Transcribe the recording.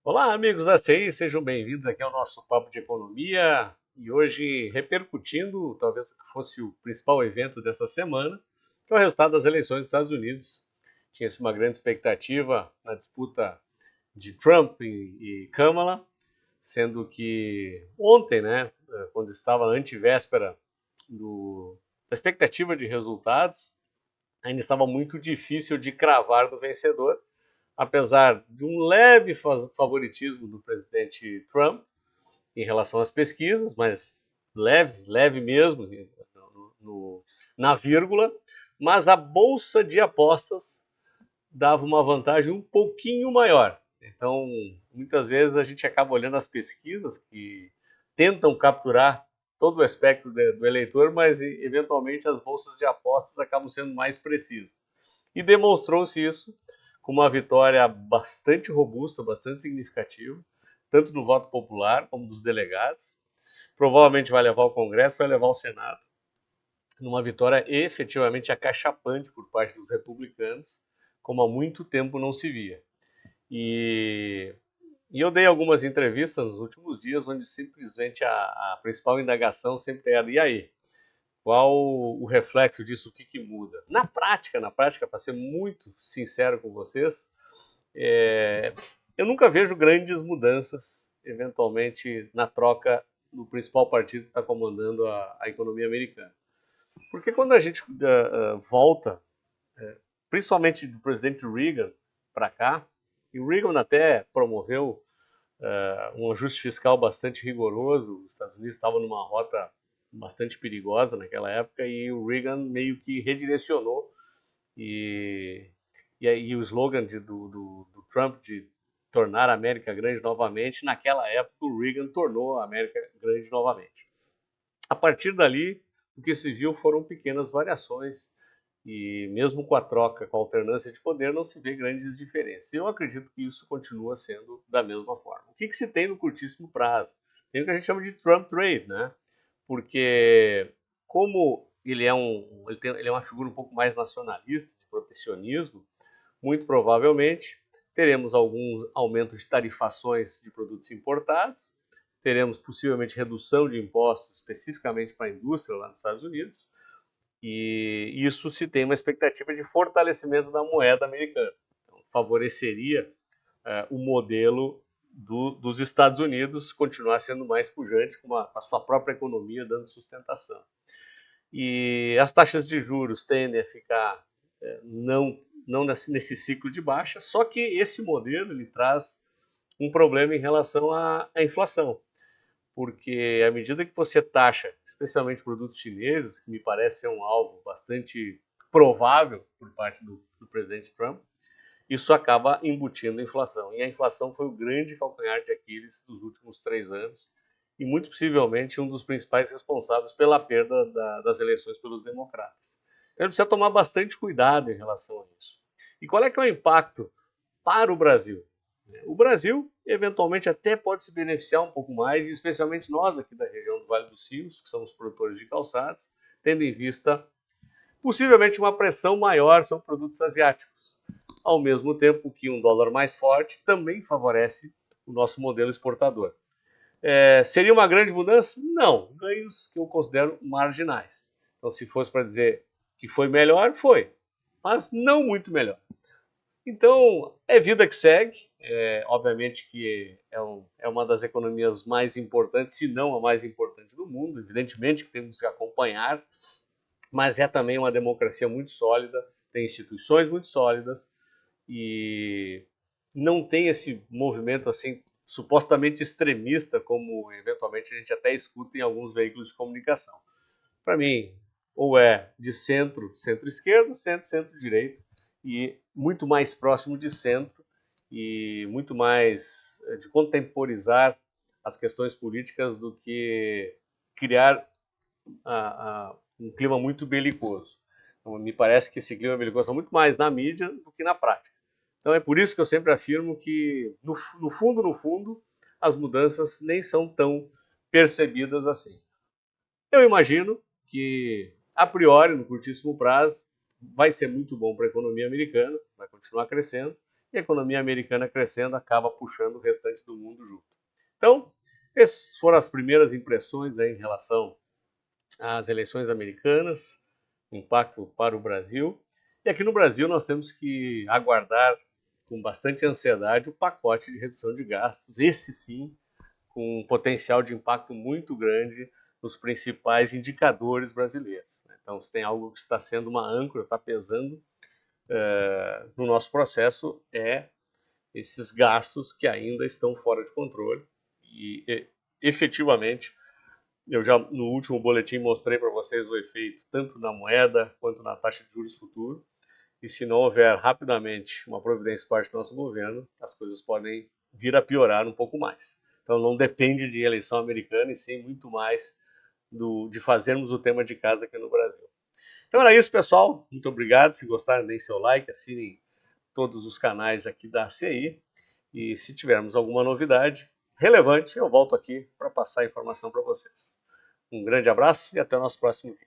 Olá, amigos da CI, sejam bem-vindos aqui ao nosso Papo de Economia e hoje repercutindo, talvez que fosse o principal evento dessa semana, que é o resultado das eleições dos Estados Unidos. Tinha-se uma grande expectativa na disputa de Trump e Kamala, sendo que ontem, né, quando estava na antivéspera da expectativa de resultados, ainda estava muito difícil de cravar do vencedor, apesar de um leve favoritismo do presidente Trump em relação às pesquisas, mas leve mesmo, na vírgula, mas a bolsa de apostas dava uma vantagem um pouquinho maior. Então, muitas vezes a gente acaba olhando as pesquisas que tentam capturar todo o espectro do eleitor, mas eventualmente as bolsas de apostas acabam sendo mais precisas. E demonstrou-se isso com uma vitória bastante robusta, bastante significativa, tanto do voto popular como dos delegados. Provavelmente vai levar ao Congresso, vai levar ao Senado, numa vitória efetivamente acachapante por parte dos republicanos, como há muito tempo não se via. E eu dei algumas entrevistas nos últimos dias, onde simplesmente a principal indagação sempre era: e aí? Qual o reflexo disso? O que muda? Na prática, para ser muito sincero com vocês, eu nunca vejo grandes mudanças, eventualmente, na troca do principal partido que está comandando a economia americana. Porque quando a gente volta, principalmente do presidente Reagan para cá, e o Reagan até promoveu um ajuste fiscal bastante rigoroso, os Estados Unidos estavam numa rota bastante perigosa naquela época, e o Reagan meio que redirecionou, e, e o slogan do Trump de tornar a América grande novamente, naquela época o Reagan tornou a América grande novamente. A partir dali, o que se viu foram pequenas variações, e mesmo com a troca, com a alternância de poder, não se vê grandes diferenças. Eu acredito que isso continua sendo da mesma forma. O que se tem no curtíssimo prazo? Tem o que a gente chama de Trump Trade, né? Porque como ele é uma figura um pouco mais nacionalista, de protecionismo, muito provavelmente teremos alguns aumentos de tarifações de produtos importados, teremos possivelmente redução de impostos especificamente para a indústria lá nos Estados Unidos, e isso se tem uma expectativa de fortalecimento da moeda americana. Então, favoreceria o modelo dos Estados Unidos continuar sendo mais pujante, com a sua própria economia dando sustentação. E as taxas de juros tendem a ficar não nesse ciclo de baixa, só que esse modelo ele traz um problema em relação à inflação, porque à medida que você taxa, especialmente produtos chineses, que me parece ser um alvo bastante provável por parte do presidente Trump, isso acaba embutindo a inflação. E a inflação foi o grande calcanhar de Aquiles dos últimos 3 anos, e muito possivelmente um dos principais responsáveis pela perda das eleições pelos democratas. Então ele precisa tomar bastante cuidado em relação a isso. E qual é que é o impacto para o Brasil? O Brasil, eventualmente, até pode se beneficiar um pouco mais, especialmente nós aqui da região do Vale dos Sinos, que somos produtores de calçados, tendo em vista possivelmente uma pressão maior sobre produtos asiáticos. Ao mesmo tempo que um dólar mais forte também favorece o nosso modelo exportador. Seria uma grande mudança? Não, ganhos que eu considero marginais. Então, se fosse para dizer que foi melhor, foi, mas não muito melhor. Então, é vida que segue. Obviamente que é uma das economias mais importantes, se não a mais importante do mundo. Evidentemente que temos que acompanhar, mas é também uma democracia muito sólida, tem instituições muito sólidas e não tem esse movimento assim supostamente extremista, como eventualmente a gente até escuta em alguns veículos de comunicação. Para mim, ou é de centro, centro-esquerda, centro-direita, e muito mais próximo de centro e muito mais de contemporizar as questões políticas do que criar um clima muito belicoso. Então, me parece que esse clima belicoso está muito mais na mídia do que na prática. Então é por isso que eu sempre afirmo que, no fundo, as mudanças nem são tão percebidas assim. Eu imagino que, a priori, no curtíssimo prazo, vai ser muito bom para a economia americana, vai continuar crescendo, e a economia americana crescendo acaba puxando o restante do mundo junto. Então, essas foram as primeiras impressões aí em relação às eleições americanas, impacto para o Brasil. E aqui no Brasil nós temos que aguardar com bastante ansiedade o pacote de redução de gastos, esse sim, com um potencial de impacto muito grande nos principais indicadores brasileiros. Então, se tem algo que está sendo uma âncora, está pesando no nosso processo, é esses gastos que ainda estão fora de controle e efetivamente eu já no último boletim mostrei para vocês o efeito tanto na moeda quanto na taxa de juros futuro, e se não houver rapidamente uma providência por parte do nosso governo, as coisas podem vir a piorar um pouco mais. Então não depende de eleição americana e sim muito mais de fazermos o tema de casa aqui no Brasil. Então era isso, pessoal. Muito obrigado. Se gostaram, deem seu like, assinem todos os canais aqui da ACI. E se tivermos alguma novidade relevante, eu volto aqui para passar a informação para vocês. Um grande abraço e até o nosso próximo vídeo.